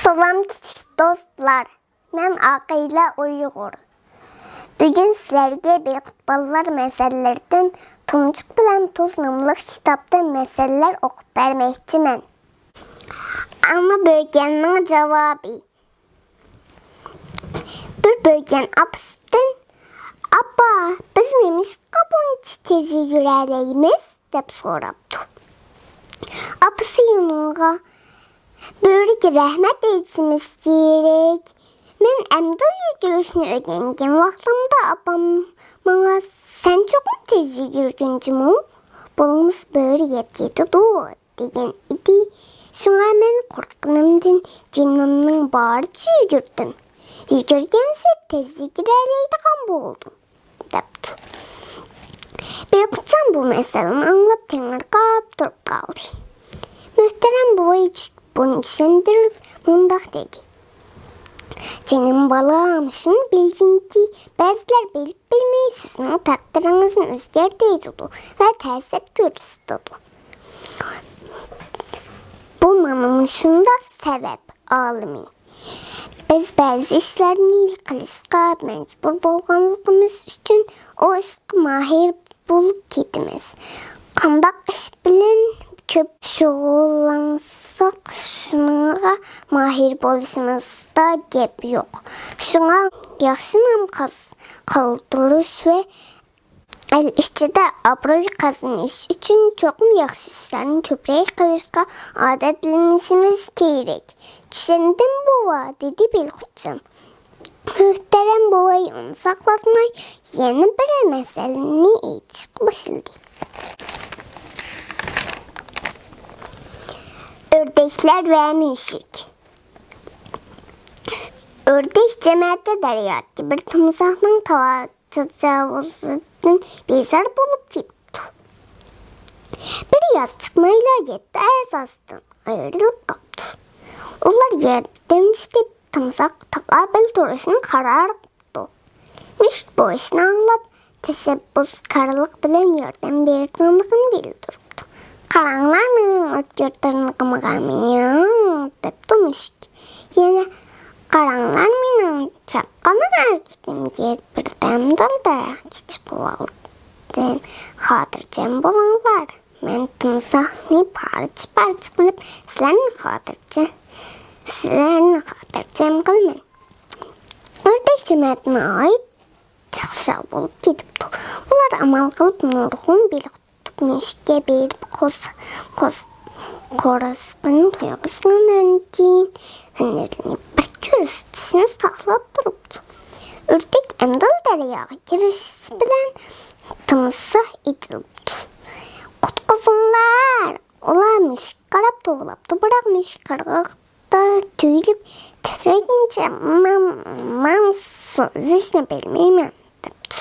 Salam dostlar, mən Aqila Uyğur. Bugün sizlərə Beyrut Ballar məsələlərdən Tumçuq bilən Tuz namlı kitabda məsələlər oxub verməkçimən. Ana bölgənin cavabı. Bir bölgən apısdan, "Abba, biz nemiş qabunç tezi yürələyimiz?" deyə sorabdı. Apısı yununğa, "Böyük rəhmət etmemiz gerek. Mən əmdəliyə görüşünü öyrəndim. Vaxtımda abam bana "Sən çox mu tez yürgüncüm ol? Bolumuz böyük yetdi degan idi. Şuna mən qorxqanımdan cinimnin barıca yürgürdüm. Yürgənsək tez yürələydiğən boldum." Dəbdi. Beykutcan bu məsələni anlap tənqirqab durub qaldı. Möhtərəm boyu bunu düşündürüp mundaq dedi. "Canım balam, şunu bilgin ki, bəzilər bilib bilməyi sizin təqdirinizin özgərdiyidir və təsir göstərir. Bu mənim şunda səbəb alimi. Biz bəzi işlərini qilishqa məcbur bolğanlığımız üçün o işqi mahir bulub getimiz. Qandaq iş bilən köp şug'ullansaq şunga mahir bo'lishimizda gap yo'q. Shunga yaxshi nam qaldirish va el ichida obro'y qozonish uchun cho'qim yaxshi ishlarni ko'proq qilishga odatlanishimiz kerak. Tushundim buva, dedi Beykutcan. Muhtaram buvay uni saqlatmay yana bir masalani aytishga boshladi. Ördekler ve müşrik. Ördek cəmiyyətdə dəriyat bir timsahın təcavüzündən bezar olub getdi. Bir yaz çıxmayla getdi, əsasdan ayrılıb qaldı. Onlar yerdən işdə timsah taqabil duruşunu qarar qıldı. Müşrik bu işini anlap təşəbbüskarlıq bilən yerdən berdiğini bildirdi. "Qaranlar mənim ötkürtürünü qamağamıyam," dedi müşrik. Yine "Qaranlar mənim çaqqanı hərəkətimə birdən dalda kiçik oğuldan xatircəm bolanlar. Mən timsahını parça qılıb sizlərini xatircəm qılmən." Ördək cəmiyyətinə aid təxşab olub gedibdi. Onlar amal qılıb nurğun müşrikə berib qorasqının toyğusından keyin hünərlənib bir görüstüsünü saxlab durubdu. Ördək əmdal dəryağa girişi bilən timsah itilibdi. "Qutquzunlar!" Olar müşrik qarab toğlabdı. Bırak müşrik qarğıqda tüylüb titrəyincə mən söz işini bilməyəm, dedi.